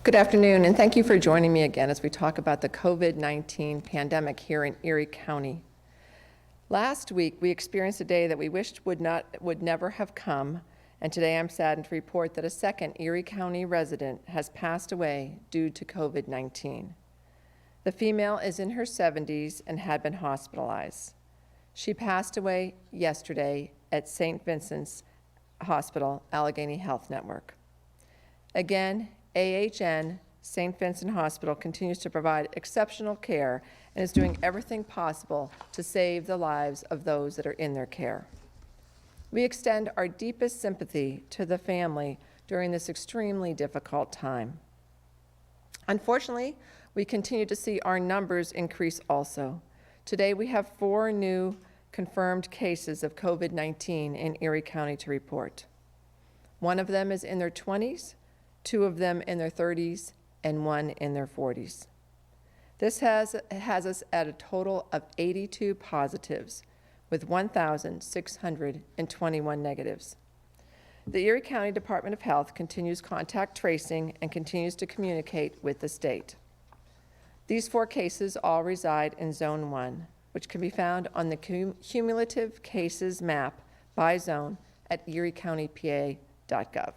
Good afternoon, and thank you for joining me again as we talk about the COVID-19 pandemic here in Erie County. Last week, we experienced a day that we wished would never have come, and today I'm saddened to report that a second Erie County resident has passed away due to COVID-19. The female is in her 70s and had been hospitalized. She passed away yesterday at Saint Vincent Hospital, Allegheny Health Network. Again, AHN, Saint Vincent Hospital, continues to provide exceptional care and is doing everything possible to save the lives of those that are in their care. We extend our deepest sympathy to the family during this extremely difficult time. Unfortunately, we continue to see our numbers increase also. Today, we have 4 new confirmed cases of COVID-19 in Erie County to report. One of them is in their 20s, 2 of them in their 30s, and 1 in their 40s. This has us at a total of 82 positives, with 1,621 negatives. The Erie County Department of Health continues contact tracing and continues to communicate with the state. These 4 cases all reside in Zone 1, which can be found on the cumulative cases map by zone at eriecountypa.gov.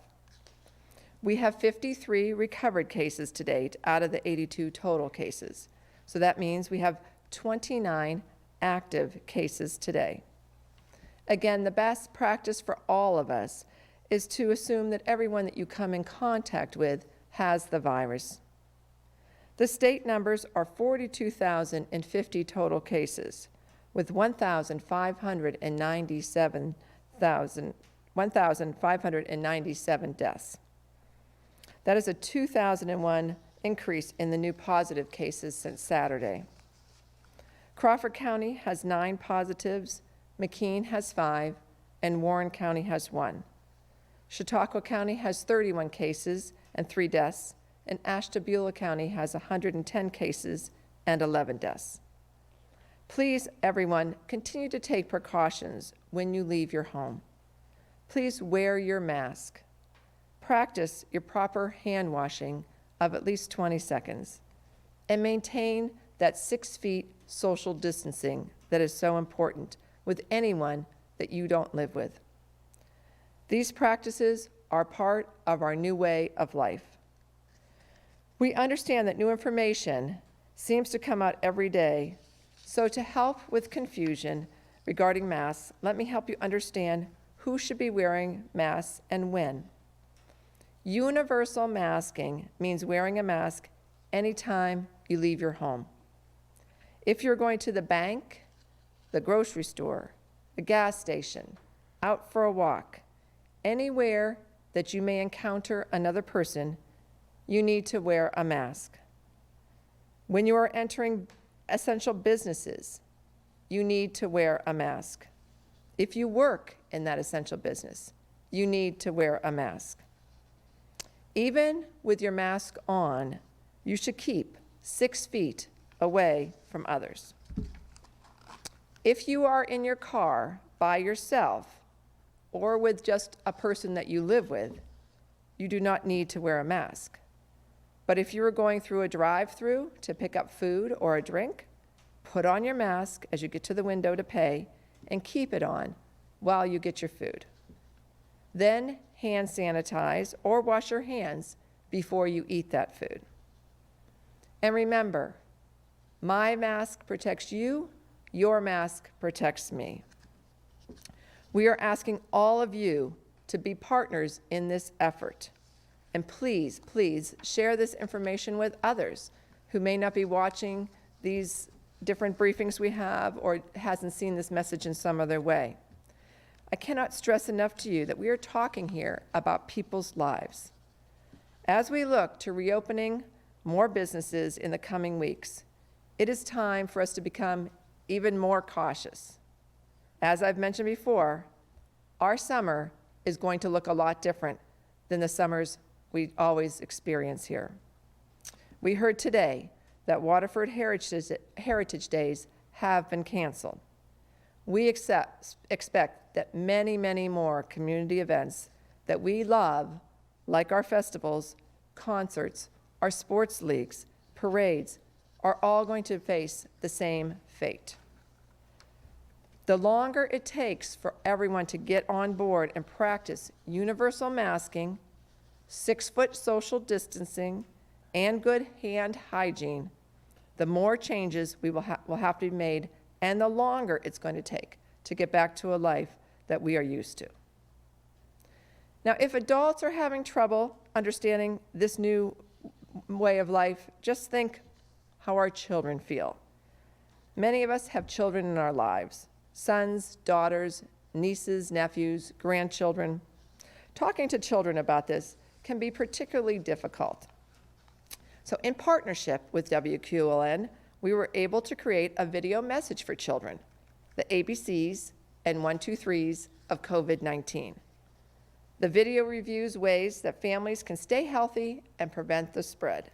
We have 53 recovered cases to date out of the 82 total cases. So that means we have 29 active cases today. Again, the best practice for all of us is to assume that everyone that you come in contact with has the virus. The state numbers are 42,050 total cases, with 1,597 deaths. That is a 2001 increase in the new positive cases since Saturday. Crawford County has 9 positives, McKean has 5, and Warren County has 1. Chautauqua County has 31 cases and 3 deaths, and Ashtabula County has 110 cases and 11 deaths. Please, everyone, continue to take precautions when you leave your home. Please wear your mask. Practice your proper hand washing of at least 20 seconds, and maintain that 6 feet social distancing that is so important with anyone that you don't live with. These practices are part of our new way of life. We understand that new information seems to come out every day, so to help with confusion regarding masks, let me help you understand who should be wearing masks and when. Universal masking means wearing a mask anytime you leave your home. If you're going to the bank, the grocery store, the gas station, out for a walk, anywhere that you may encounter another person, you need to wear a mask. When you are entering essential businesses, you need to wear a mask. If you work in that essential business, you need to wear a mask. Even with your mask on, you should keep 6 feet away from others. If you are in your car by yourself or with just a person that you live with, you do not need to wear a mask. But if you are going through a drive-through to pick up food or a drink, put on your mask as you get to the window to pay and keep it on while you get your food. Then hand sanitize or wash your hands before you eat that food. And remember, my mask protects you, your mask protects me. We are asking all of you to be partners in this effort. And please, please share this information with others who may not be watching these different briefings we have or hasn't seen this message in some other way. I cannot stress enough to you that we are talking here about people's lives. As we look to reopening more businesses in the coming weeks, it is time for us to become even more cautious. As I've mentioned before, our summer is going to look a lot different than the summers we always experience here. We heard today that Waterford Heritage Days have been canceled. We expect that many, many more community events that we love, like our festivals, concerts, our sports leagues, parades, are all going to face the same fate. The longer it takes for everyone to get on board and practice universal masking, 6-foot social distancing, and good hand hygiene, the more changes will have to be made, and the longer it's going to take to get back to a life that we are used to. Now, if adults are having trouble understanding this new way of life, just think how our children feel. Many of us have children in our lives, sons, daughters, nieces, nephews, grandchildren. Talking to children about this can be particularly difficult. So in partnership with WQLN, we were able to create a video message for children, the ABCs and 1, 2, 3s of COVID-19. The video reviews ways that families can stay healthy and prevent the spread.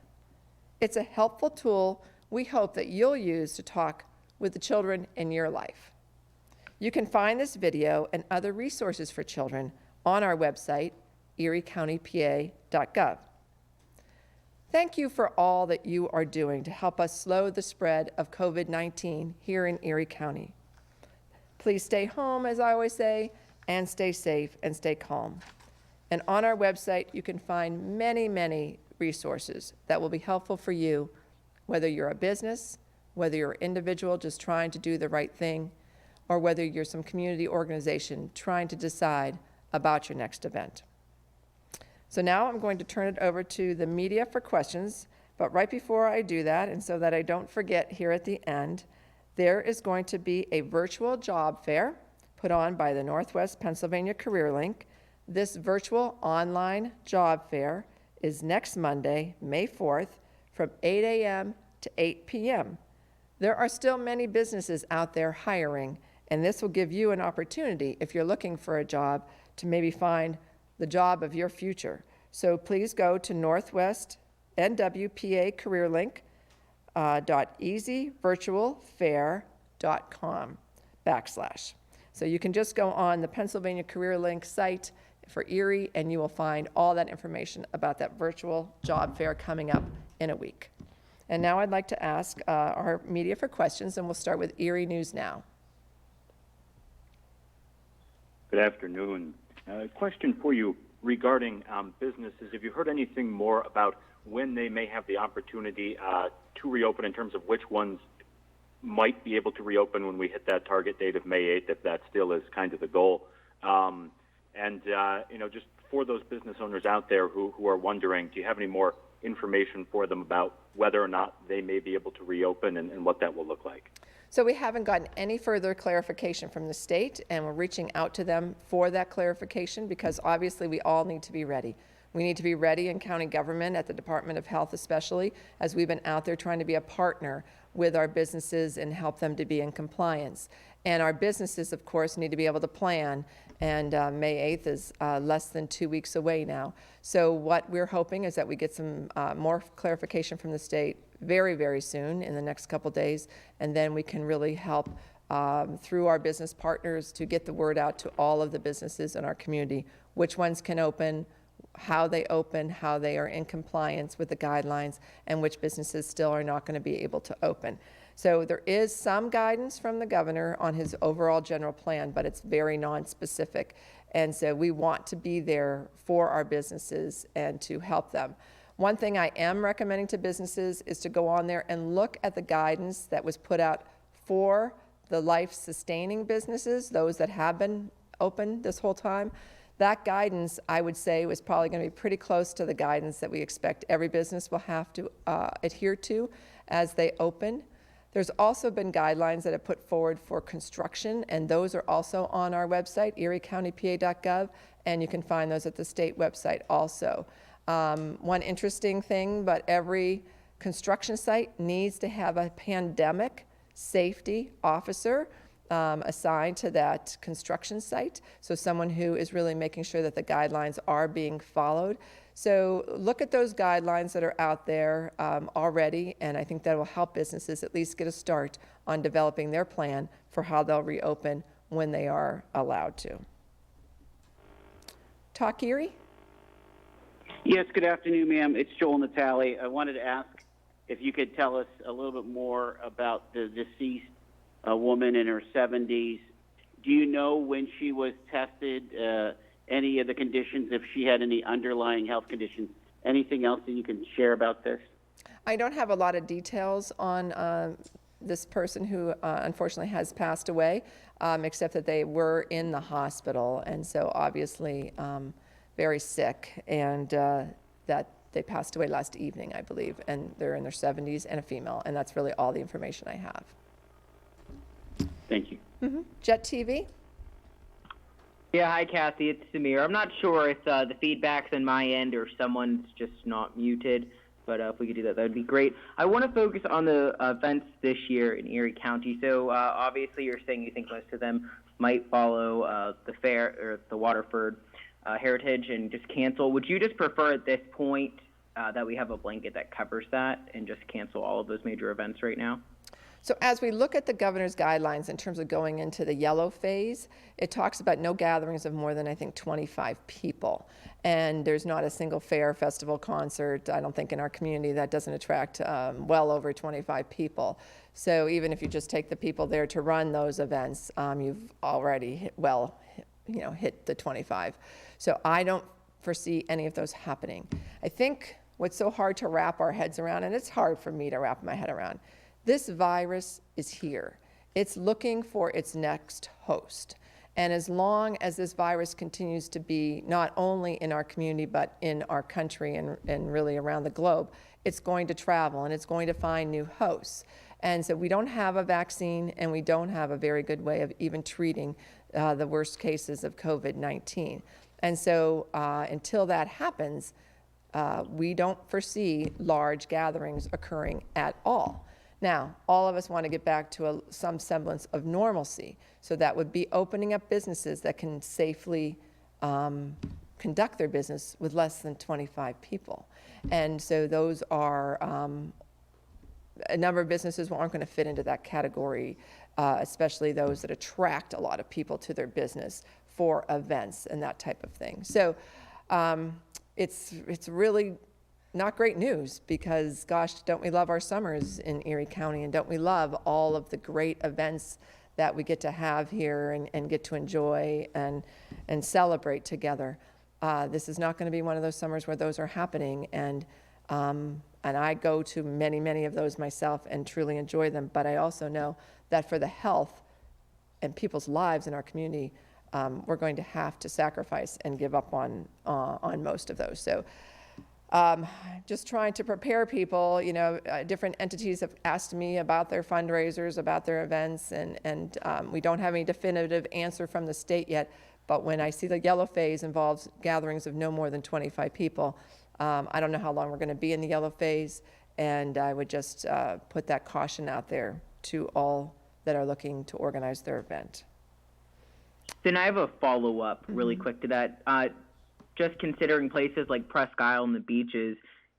It's a helpful tool we hope that you'll use to talk with the children in your life. You can find this video and other resources for children on our website, eriecountypa.gov. Thank you for all that you are doing to help us slow the spread of COVID-19 here in Erie County. Please stay home, as I always say, and stay safe and stay calm. And on our website, you can find many, many resources that will be helpful for you, whether you're a business, whether you're an individual just trying to do the right thing, or whether you're some community organization trying to decide about your next event. So now I'm going to turn it over to the media for questions, but right before I do that, and so that I don't forget here at the end, there is going to be a virtual job fair put on by the Northwest Pennsylvania Career Link. This virtual online job fair is next Monday, May 4th, from 8 a.m. to 8 p.m. There are still many businesses out there hiring, and this will give you an opportunity, if you're looking for a job, to maybe find the job of your future. So please go to northwestnwpacareerlink.easyvirtualfair.com/. So you can just go on the Pennsylvania Career Link site for Erie, and you will find all that information about that virtual job fair coming up in a week. And now I'd like to ask our media for questions, and we'll start with Erie News Now. Good afternoon. Question for you regarding businesses. Have you heard anything more about when they may have the opportunity to reopen, in terms of which ones might be able to reopen when we hit that target date of May 8th, if that still is kind of the goal? Just for those business owners out there who are wondering, do you have any more information for them about whether or not they may be able to reopen and what that will look like? So we haven't gotten any further clarification from the state, and we're reaching out to them for that clarification, because obviously we all need to be ready. We need to be ready in county government, at the Department of Health especially, as we've been out there trying to be a partner with our businesses and help them to be in compliance. And our businesses, of course, need to be able to plan, and May 8th is less than 2 weeks away now. So what we're hoping is that we get some more clarification from the state very, very soon, in the next couple days, and then we can really help through our business partners to get the word out to all of the businesses in our community, which ones can open, how they are in compliance with the guidelines, and which businesses still are not going to be able to open. So there is some guidance from the governor on his overall general plan, but it's very non-specific. And so we want to be there for our businesses and to help them. One thing I am recommending to businesses is to go on there and look at the guidance that was put out for the life-sustaining businesses, those that have been open this whole time. That guidance, I would say, was probably going to be pretty close to the guidance that we expect every business will have to adhere to as they open. There's also been guidelines that have put forward for construction, and those are also on our website, eriecountypa.gov, and you can find those at the state website also. One interesting thing, but every construction site needs to have a pandemic safety officer assigned to that construction site, so someone who is really making sure that the guidelines are being followed. So look at those guidelines that are out there already, and I think that will help businesses at least get a start on developing their plan for how they'll reopen when they are allowed to. Talk Erie? Yes, good afternoon, ma'am. It's Joel Natale. I wanted to ask if you could tell us a little bit more about the deceased woman in her 70s. Do you know when she was tested, any of the conditions, if she had any underlying health conditions? Anything else that you can share about this? I don't have a lot of details on this person who unfortunately has passed away, except that they were in the hospital, and so obviously very sick, and that they passed away last evening, I believe, and they're in their 70s and a female, and that's really all the information I have. Thank you. Jet TV? Yeah, hi Kathy, it's Samir. I'm not sure if the feedback's on my end or someone's just not muted, but if we could do that, that would be great. I want to focus on the events this year in Erie County. So obviously you're saying you think most of them might follow the fair or the Waterford Heritage and just cancel. Would you just prefer at this point that we have a blanket that covers that and just cancel all of those major events right now? So as we look at the governor's guidelines in terms of going into the yellow phase, it talks about no gatherings of more than, I think, 25 people. And there's not a single fair, festival, concert, I don't think, in our community that doesn't attract well over 25 people. So even if you just take the people there to run those events, you've already hit the 25. So I don't foresee any of those happening. I think what's so hard to wrap our heads around, and it's hard for me to wrap my head around, this virus is here. It's looking for its next host. And as long as this virus continues to be not only in our community, but in our country and really around the globe, it's going to travel and it's going to find new hosts. And so we don't have a vaccine, and we don't have a very good way of even treating the worst cases of COVID-19. And so until that happens, we don't foresee large gatherings occurring at all. Now, all of us want to get back to some semblance of normalcy. So that would be opening up businesses that can safely conduct their business with less than 25 people. And so those are a number of businesses aren't going to fit into that category, especially those that attract a lot of people to their business for events and that type of thing. So it's really not great news, because gosh, don't we love our summers in Erie County, and don't we love all of the great events that we get to have here and get to enjoy and celebrate together. This is not going to be one of those summers where those are happening, and I go to many of those myself and truly enjoy them, but I also know that for the health and people's lives in our community, we're going to have to sacrifice and give up on most of those. So just trying to prepare people. Different entities have asked me about their fundraisers, about their events, and we don't have any definitive answer from the state yet, but when I see the yellow phase involves gatherings of no more than 25 people, I don't know how long we're going to be in the yellow phase, and I would just put that caution out there to all that are looking to organize their event. Then I have a follow-up really quick to that. Just considering places like Presque Isle and the beaches,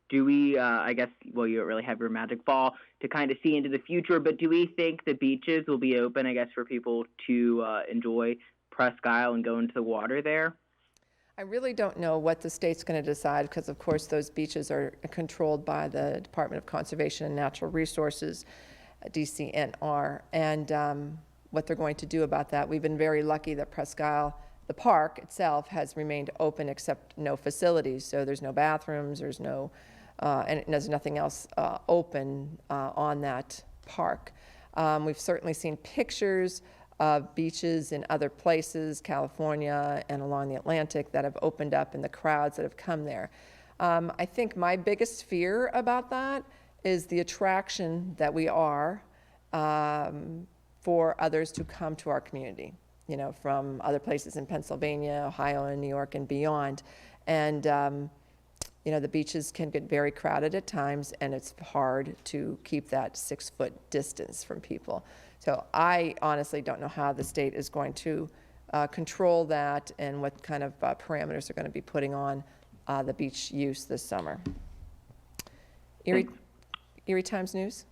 do we, I guess, well, you don't really have your magic ball to kind of see into the future, but do we think the beaches will be open, I guess, for people to enjoy Presque Isle and go into the water there? I really don't know what the state's going to decide, because, of course, those beaches are controlled by the Department of Conservation and Natural Resources, DCNR, and what they're going to do about that. We've been very lucky that Presque Isle, the park itself, has remained open except no facilities. So there's no bathrooms, there's no, and there's nothing else open on that park. We've certainly seen pictures of beaches in other places, California and along the Atlantic, that have opened up, and the crowds that have come there. I think my biggest fear about that is the attraction that we are for others to come to our community, from other places in Pennsylvania, Ohio, and New York, and beyond. And, the beaches can get very crowded at times, and it's hard to keep that 6-foot distance from people. So I honestly don't know how the state is going to control that, and what kind of parameters are going to be putting on the beach use this summer. Erie Times News.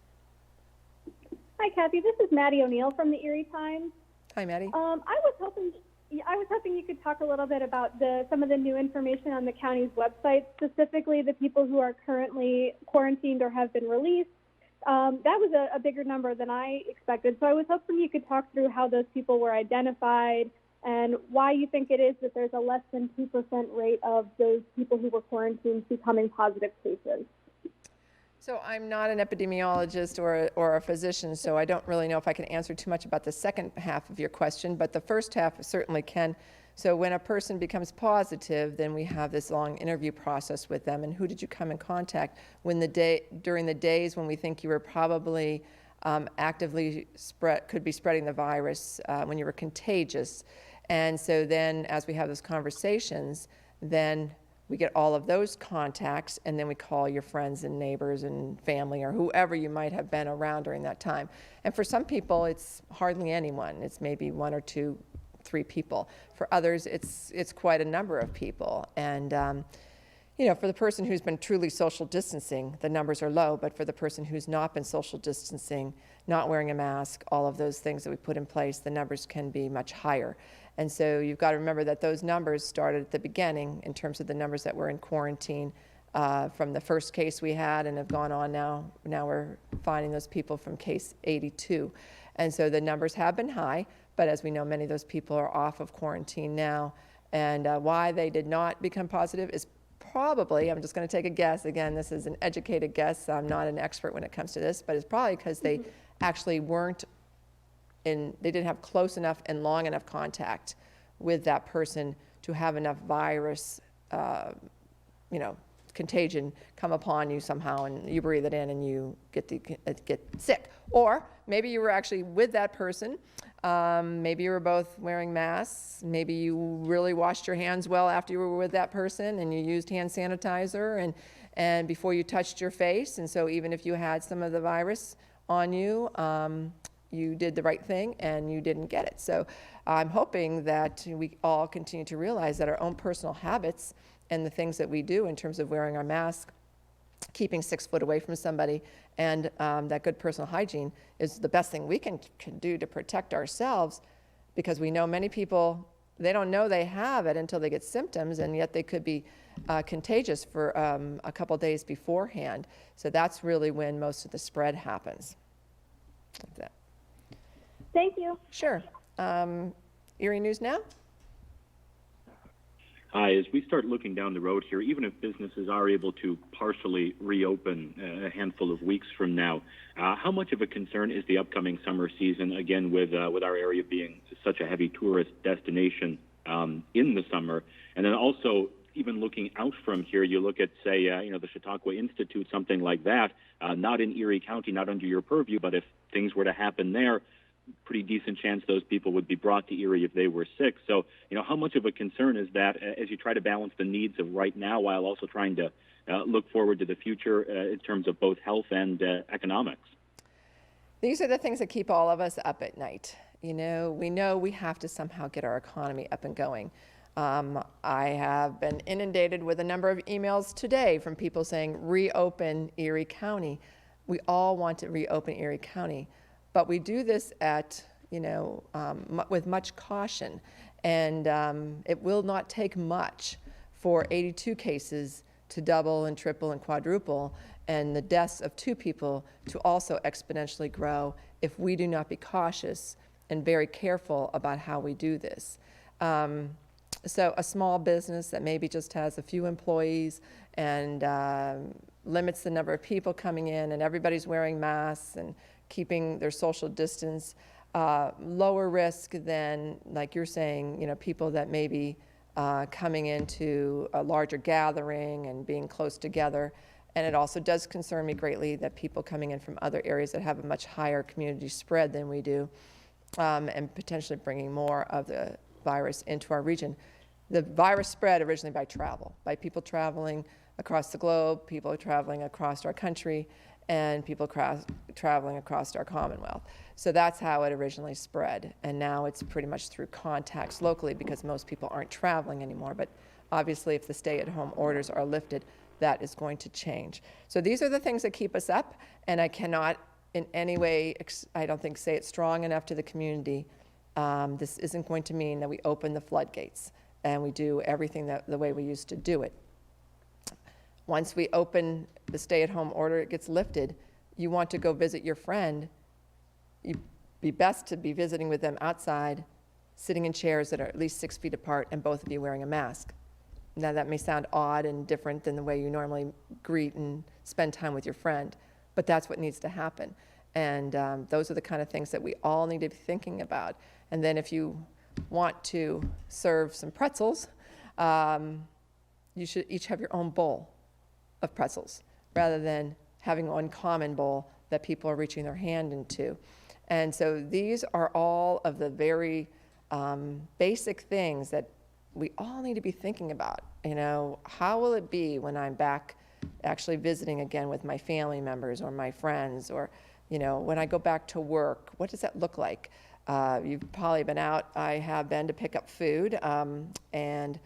Hi, Kathy. This is Maddie O'Neill from the Erie Times. Hi, Maddie. I was hoping Yeah, I was hoping you could talk a little bit about some of the new information on the county's website, specifically the people who are currently quarantined or have been released. That was a bigger number than I expected. So I was hoping you could talk through how those people were identified and why you think it is that there's a less than 2% rate of those people who were quarantined becoming positive cases. So I'm not an epidemiologist or a physician, so I don't really know if I can answer too much about the second half of your question, but the first half certainly can. So when a person becomes positive, then we have this long interview process with them. And who did you come in contact during the days when we think you were probably actively could be spreading the virus, when you were contagious. And so then as we have those conversations, then we get all of those contacts, and then we call your friends and neighbors and family or whoever you might have been around during that time. And for some people, it's hardly anyone. It's maybe 1 or 2, 3 people. For others, it's quite a number of people. And for the person who's been truly social distancing, the numbers are low. But for the person who's not been social distancing, not wearing a mask, all of those things that we put in place, the numbers can be much higher. And so you've got to remember that those numbers started at the beginning in terms of the numbers that were in quarantine from the first case we had and have gone on now. Now we're finding those people from case 82. And so the numbers have been high, but as we know, many of those people are off of quarantine now. And why they did not become positive is probably, I'm just going to take a guess, again, this is an educated guess, I'm not an expert when it comes to this, but it's probably because they actually they didn't have close enough and long enough contact with that person to have enough virus, contagion come upon you somehow, and you breathe it in and you get sick. Or maybe you were actually with that person. Maybe you were both wearing masks. Maybe you really washed your hands well after you were with that person, and you used hand sanitizer and before you touched your face. And so even if you had some of the virus on you, you did the right thing and you didn't get it. So I'm hoping that we all continue to realize that our own personal habits and the things that we do in terms of wearing our mask, keeping 6 foot away from somebody, and that good personal hygiene is the best thing we can do to protect ourselves, because we know many people, they don't know they have it until they get symptoms, and yet they could be contagious for a couple days beforehand. So that's really when most of the spread happens. Like that. Thank you. Sure. Erie News Now? Hi, as we start looking down the road here, even if businesses are able to partially reopen a handful of weeks from now, how much of a concern is the upcoming summer season, again, with our area being such a heavy tourist destination in the summer? And then also, even looking out from here, you look at, say, the Chautauqua Institute, something like that, not in Erie County, not under your purview, but if things were to happen there, pretty decent chance those people would be brought to Erie if they were sick. So, how much of a concern is that as you try to balance the needs of right now while also trying to look forward to the future in terms of both health and economics? These are the things that keep all of us up at night. We know we have to somehow get our economy up and going. I have been inundated with a number of emails today from people saying, reopen Erie County. We all want to reopen Erie County. But we do this with much caution, and it will not take much for 82 cases to double and triple and quadruple, and the deaths of 2 people to also exponentially grow if we do not be cautious and very careful about how we do this. So a small business that maybe just has a few employees and limits the number of people coming in, and everybody's wearing masks and keeping their social distance, lower risk than, like you're saying, people that may be coming into a larger gathering and being close together. And it also does concern me greatly that people coming in from other areas that have a much higher community spread than we do, and potentially bringing more of the virus into our region. The virus spread originally by travel, by people traveling across the globe, people traveling across our country, and people traveling across our Commonwealth. So that's how it originally spread. And now it's pretty much through contacts locally because most people aren't traveling anymore. But obviously, if the stay-at-home orders are lifted, that is going to change. So these are the things that keep us up. And I cannot in any way, I don't think, say it strong enough to the community This isn't going to mean that we open the floodgates and we do everything the way we used to do it. Once we open the stay-at-home order, it gets lifted, you want to go visit your friend, you'd be best to be visiting with them outside, sitting in chairs that are at least 6 feet apart and both of you wearing a mask. Now, that may sound odd and different than the way you normally greet and spend time with your friend, but that's what needs to happen. And those are the kind of things that we all need to be thinking about. And then if you want to serve some pretzels, you should each have your own bowl of pretzels rather than having one common bowl that people are reaching their hand into. And so these are all of the very basic things that we all need to be thinking about. You know, how will it be when I'm back actually visiting again with my family members or my friends, or, you know, when I go back to work, what does that look like? You've probably been out. I have been to pick up food, and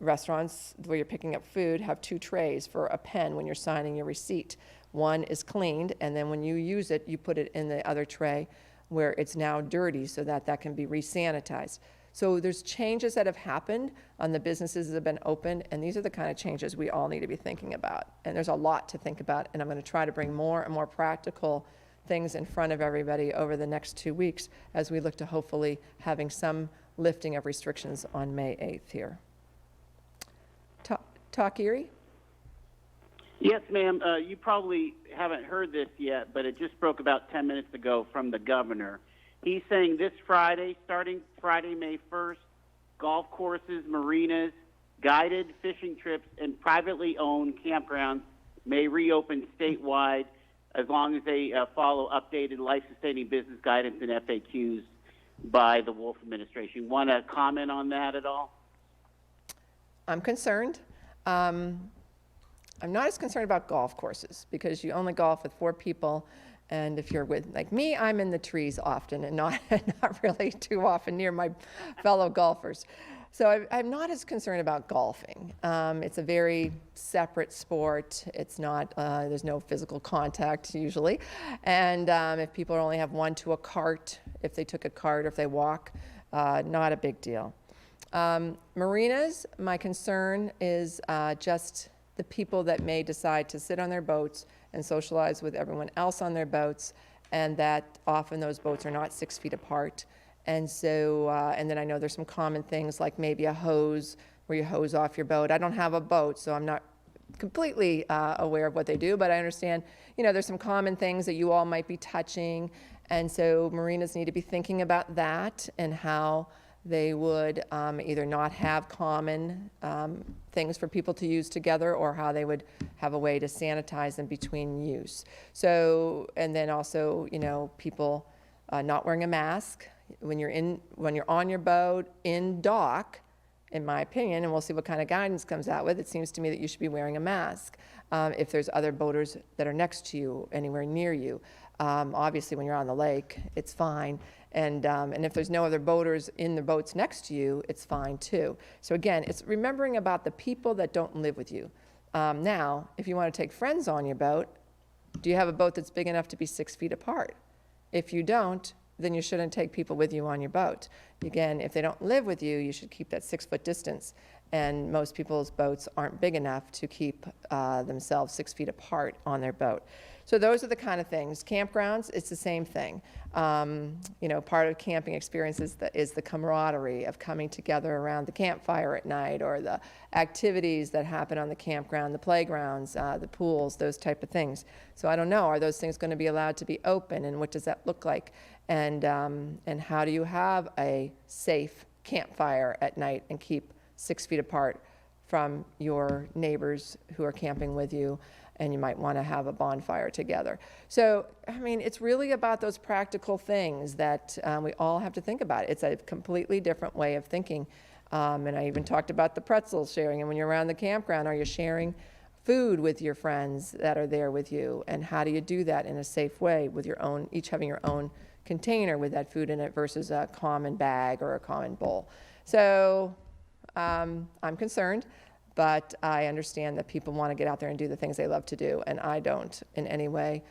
restaurants where you're picking up food have 2 trays for a pen when you're signing your receipt. One is cleaned, and then when you use it, you put it in the other tray where it's now dirty so that that can be re-sanitized. So there's changes that have happened on the businesses that have been open, and these are the kind of changes we all need to be thinking about. And there's a lot to think about, and I'm going to try to bring more and more practical things in front of everybody over the next 2 weeks as we look to hopefully having some lifting of restrictions on May 8th here. Talk Erie? Yes, ma'am. You probably haven't heard this yet, but it just broke about 10 minutes ago from the governor. He's saying this Friday, starting Friday, May 1st, golf courses, marinas, guided fishing trips, and privately owned campgrounds may reopen statewide as long as they follow updated life-sustaining business guidance and FAQs by the Wolf administration. Want to comment on that at all? I'm concerned. I'm not as concerned about golf courses because you only golf with 4 people. And if you're with, like me, I'm in the trees often and not really too often near my fellow golfers. So I'm not as concerned about golfing. It's a very separate sport. It's not, there's no physical contact usually. And if people only have 1 to a cart, if they took a cart or if they walk, not a big deal. Marinas, my concern is just the people that may decide to sit on their boats and socialize with everyone else on their boats, and that often those boats are not 6 feet apart. And so, and then I know there's some common things like maybe a hose where you hose off your boat. I don't have a boat, so I'm not completely aware of what they do, but I understand, you know, there's some common things that you all might be touching. And so marinas need to be thinking about that and how they would either not have common things for people to use together, or how they would have a way to sanitize them between use. So, and then also, you know, people not wearing a mask when you're on your boat in dock, in my opinion, and we'll see what kind of guidance comes out with. It seems to me that you should be wearing a mask if there's other boaters that are next to you, anywhere near you. Obviously, when you're on the lake, it's fine. And if there's no other boaters in the boats next to you, it's fine too. So again, it's remembering about the people that don't live with you. Now, if you want to take friends on your boat, do you have a boat that's big enough to be 6 feet apart? If you don't, then you shouldn't take people with you on your boat. Again, if they don't live with you, you should keep that 6-foot distance. And most people's boats aren't big enough to keep themselves 6 feet apart on their boat. So those are the kind of things. Campgrounds, it's the same thing. You know, part of camping experience is the camaraderie of coming together around the campfire at night, or the activities that happen on the campground, the playgrounds, the pools, those type of things. So I don't know, are those things going to be allowed to be open, and what does that look like? And how do you have a safe campfire at night and keep 6 feet apart from your neighbors who are camping with you? And you might want to have a bonfire together. So, I mean, it's really about those practical things that we all have to think about. It's a completely different way of thinking. And I even talked about the pretzel sharing. And when you're around the campground, are you sharing food with your friends that are there with you? And how do you do that in a safe way with your own, each having your own container with that food in it versus a common bag or a common bowl? So I'm concerned. But I understand that people want to get out there and do the things they love to do, and I don't in any way.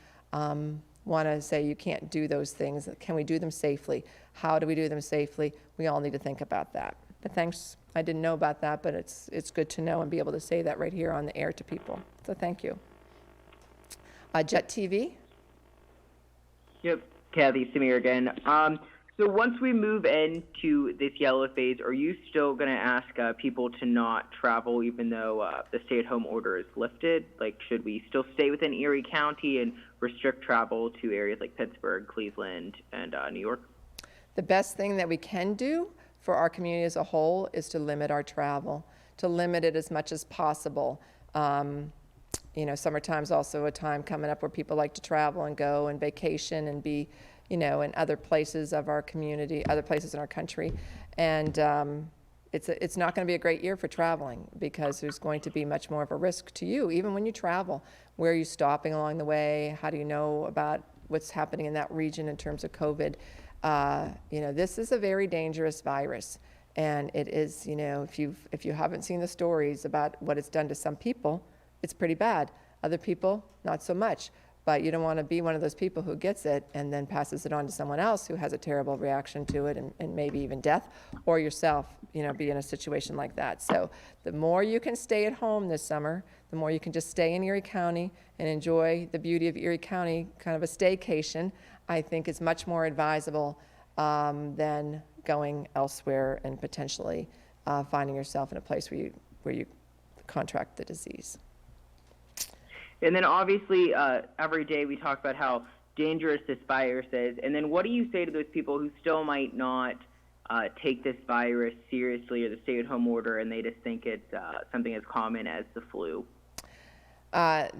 want to say you can't do those things. Can we do them safely? How do we do them safely? We all need to think about that. But thanks. I didn't know about that, but it's good to know and be able to say that right here on the air to people. So thank you. Jet TV. Yep, Kathy, Samir again. So once we move into this yellow phase, are you still going to ask people to not travel even though the stay-at-home order is lifted? Like, should we still stay within Erie County and restrict travel to areas like Pittsburgh, Cleveland, and New York? The best thing that we can do for our community as a whole is to limit our travel, to limit it as much as possible. You know, summertime's also a time coming up where people like to travel and go and vacation and be, you know, in other places of our community, other places in our country. And it's not going to be a great year for traveling because there's going to be much more of a risk to you, even when you travel. Where are you stopping along the way? How do you know about what's happening in that region in terms of COVID? You know, this is a very dangerous virus. And it is, you know, if you haven't seen the stories about what it's done to some people, it's pretty bad. Other people, not so much. But you don't want to be one of those people who gets it and then passes it on to someone else who has a terrible reaction to it and maybe even death, or yourself, you know, be in a situation like that. So the more you can stay at home this summer, the more you can just stay in Erie County and enjoy the beauty of Erie County, kind of a staycation, I think is much more advisable than going elsewhere and potentially finding yourself in a place where you contract the disease. And then obviously every day we talk about how dangerous this virus is. And then what do you say to those people who still might not take this virus seriously or the stay-at-home order and they just think it's something as common as the flu? I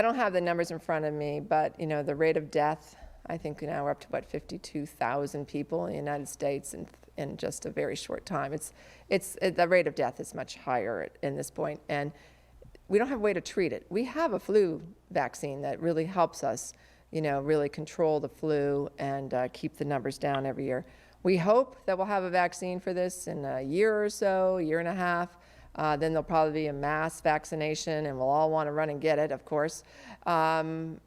don't have the numbers in front of me, but you know, the rate of death, I think now we're up to about 52,000 people in the United States in just a very short time. The rate of death is much higher in this point, and we don't have a way to treat it. We have a flu vaccine that really helps us, you know, really control the flu and keep the numbers down every year. We hope that we'll have a vaccine for this in a year or so, a year and a half. Then there'll probably be a mass vaccination, and we'll all want to run and get it, of course. That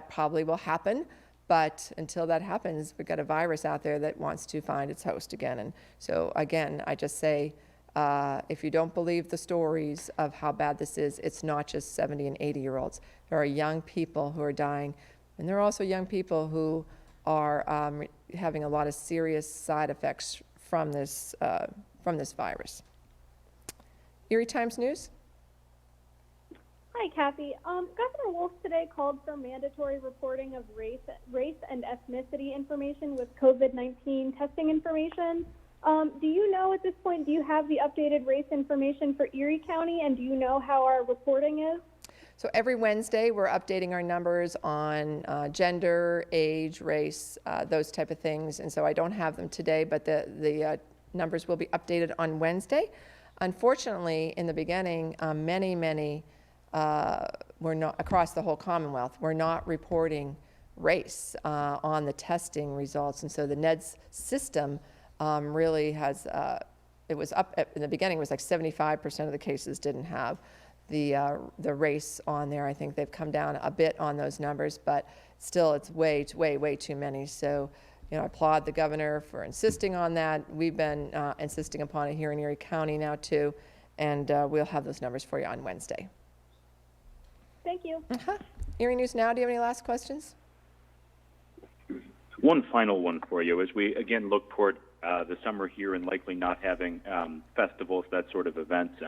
probably will happen. But until that happens, we've got a virus out there that wants to find its host again. And so, again, I just say, if you don't believe the stories of how bad this is, it's not just 70 and 80-year-olds. There are young people who are dying, and there are also young people who are having a lot of serious side effects from this virus. Erie Times News. Hi, Kathy. Governor Wolf today called for mandatory reporting of race and ethnicity information with COVID-19 testing information. Do you know at this point, do you have the updated race information for Erie County, and do you know how our reporting is? So every Wednesday, we're updating our numbers on gender, age, race, those type of things. And so I don't have them today, but the numbers will be updated on Wednesday. Unfortunately, in the beginning, many were not, across the whole Commonwealth, were not reporting race on the testing results. And so the NEDS system really has, it was up in the beginning, it was like 75% of the cases didn't have the race on there. I think they've come down a bit on those numbers, but still it's way too many. So, you know, I applaud the governor for insisting on that. We've been insisting upon it here in Erie County now too, and we'll have those numbers for you on Wednesday. Thank you. Erie News Now, do you have any last questions? One final one for you. As we again look toward the summer here and likely not having festivals, that sort of events,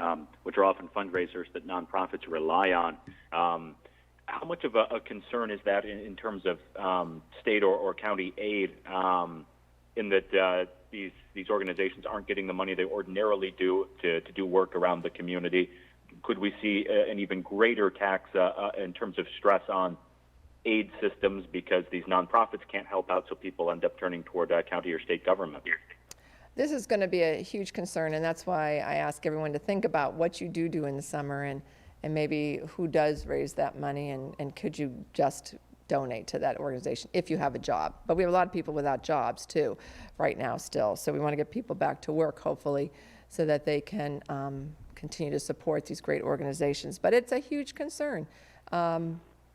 which are often fundraisers that nonprofits rely on, how much of a concern is that in terms of state or county aid, in that these organizations aren't getting the money they ordinarily do to do work around the community? Could we see an even greater tax in terms of stress on aid systems because these nonprofits can't help out, so people end up turning toward county or state government? This is going to be a huge concern, and that's why I ask everyone to think about what you do in the summer and maybe who does raise that money, and could you just donate to that organization if you have a job. But we have a lot of people without jobs too right now still, so we want to get people back to work hopefully so that they can continue to support these great organizations. But it's a huge concern.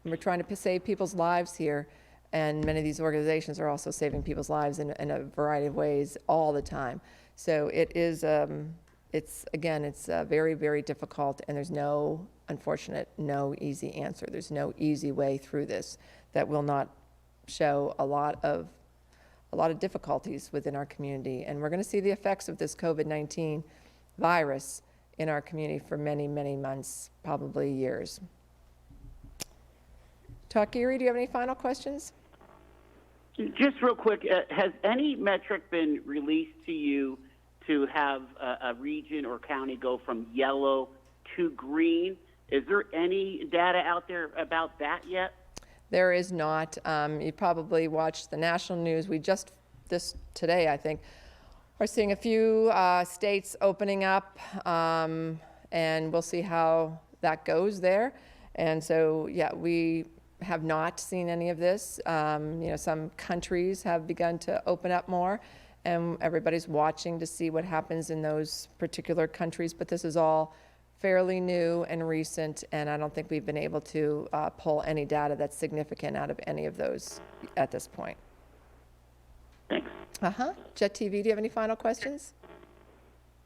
We're trying to save people's lives here, and many of these organizations are also saving people's lives in a variety of ways all the time. So it is, it's very, very difficult, and there's no easy answer. There's no easy way through this that will not show a lot of difficulties within our community. And we're going to see the effects of this COVID-19 virus in our community for many, many months, probably years. Talk Erie, do you have any final questions? Just real quick, has any metric been released to you to have a region or county go from yellow to green? Is there any data out there about that yet? There is not. You probably watched the national news. We just, today, I think, are seeing a few states opening up, and we'll see how that goes there. And so, yeah, we have not seen any of this. Some countries have begun to open up more, and everybody's watching to see what happens in those particular countries. But this is all fairly new and recent, and I don't think we've been able to pull any data that's significant out of any of those at this point. Thanks. Jet TV, do you have any final questions?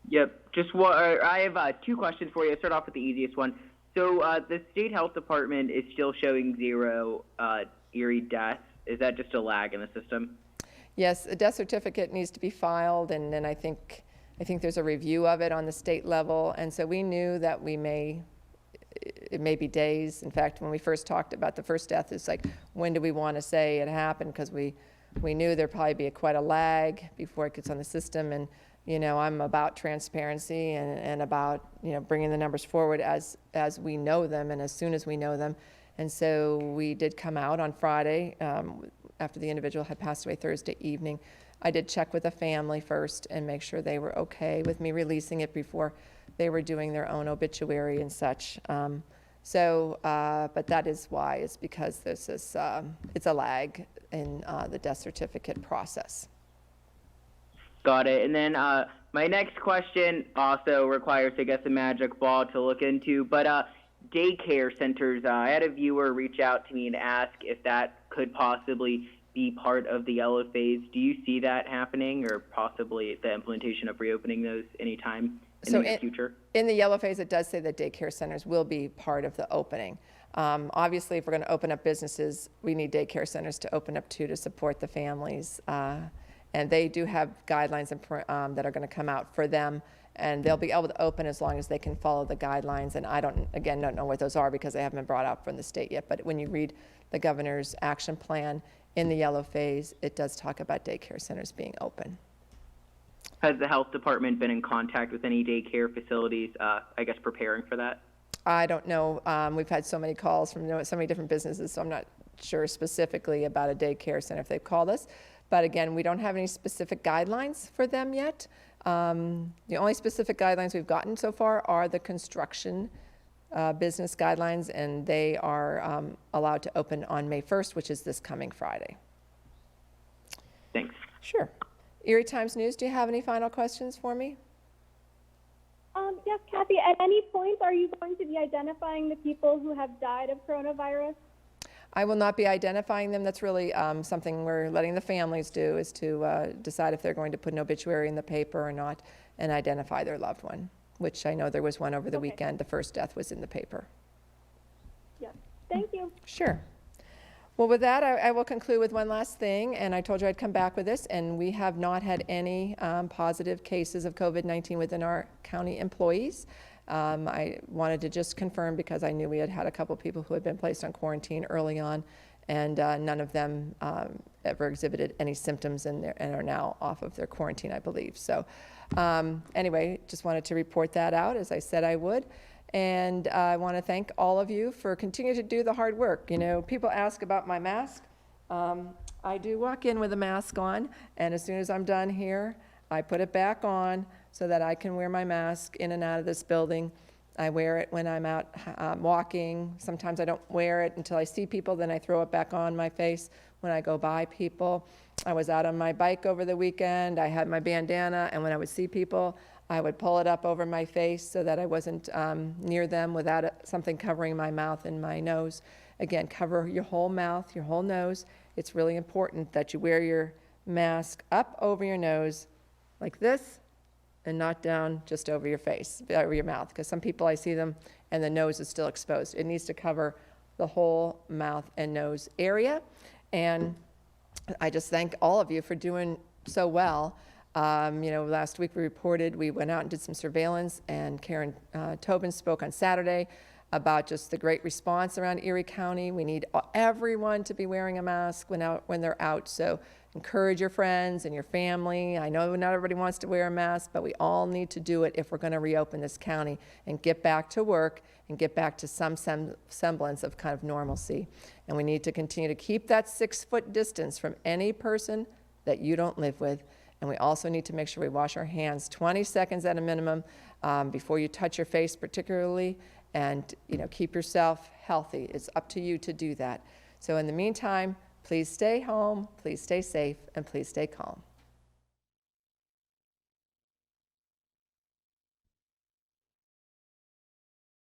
Yep. Just I have 2 questions for you. I'll start off with the easiest one. So the state health department is still showing 0 Erie deaths. Is that just a lag in the system? Yes, a death certificate needs to be filed, and then I think there's a review of it on the state level, and so we knew that it may be days. In fact, when we first talked about the first death, it's like, when do we want to say it happened? Because we knew there'd probably be quite a lag before it gets on the system, and I'm about transparency and about bringing the numbers forward as we know them and as soon as we know them. And so we did come out on Friday after the individual had passed away Thursday evening. I did check with the family first and make sure they were okay with me releasing it before they were doing their own obituary and such. But that is why, is because there's this, it's a lag in the death certificate process. Got it. And then my next question also requires, I guess, a magic ball to look into. But daycare centers, I had a viewer reach out to me and ask if that could possibly be part of the yellow phase. Do you see that happening, or possibly the implementation of reopening those anytime in the near future? In the yellow phase, it does say that daycare centers will be part of the opening. Obviously, if we're going to open up businesses, we need daycare centers to open up to support the families. And they do have guidelines that are going to come out for them, and they'll be able to open as long as they can follow the guidelines. And I don't know what those are because they haven't been brought out from the state yet. But when you read the governor's action plan in the yellow phase, it does talk about daycare centers being open. Has the health department been in contact with any daycare facilities, I guess, preparing for that? I don't know. We've had so many calls from so many different businesses, so I'm not sure specifically about a daycare center if they've called us. But again, we don't have any specific guidelines for them yet. The only specific guidelines we've gotten so far are the construction business guidelines, and they are allowed to open on May 1st, which is this coming Friday. Thanks. Sure. Erie Times News, do you have any final questions for me? Yes, Kathy, at any point are you going to be identifying the people who have died of coronavirus? I will not be identifying them. That's really something we're letting the families do, is to decide if they're going to put an obituary in the paper or not and identify their loved one, which I know there was one over the weekend. The first death was in the paper. Yes. Thank you. Sure. Well, with that, I will conclude with one last thing, and I told you I'd come back with this, and we have not had any positive cases of COVID-19 within our county employees. I wanted to just confirm because I knew we had had a couple people who had been placed on quarantine early on, and none of them ever exhibited any symptoms and are now off of their quarantine, I believe. So anyway, just wanted to report that out as I said I would. And I want to thank all of you for continuing to do the hard work. People ask about my mask. I do walk in with a mask on, and as soon as I'm done here, I put it back on so that I can wear my mask in and out of this building. I wear it when I'm out walking. Sometimes I don't wear it until I see people, then I throw it back on my face when I go by people. I was out on my bike over the weekend. I had my bandana, and when I would see people, I would pull it up over my face so that I wasn't near them without something covering my mouth and my nose. Again, cover your whole mouth, your whole nose. It's really important that you wear your mask up over your nose like this and not down just over your face, over your mouth, because some people, I see them and the nose is still exposed. It needs to cover the whole mouth and nose area. And I just thank all of you for doing so well. Last week we went out and did some surveillance, and Karen Tobin spoke on Saturday about just the great response around Erie County. We need everyone to be wearing a mask when they're out, so encourage your friends and your family. I know not everybody wants to wear a mask, but we all need to do it if we're going to reopen this county and get back to work and get back to some semblance of kind of normalcy. And we need to continue to keep that 6-foot distance from any person that you don't live with. And we also need to make sure we wash our hands 20 seconds at a minimum before you touch your face particularly, and keep yourself healthy. It's up to you to do that. So in the meantime, please stay home, please stay safe, and please stay calm.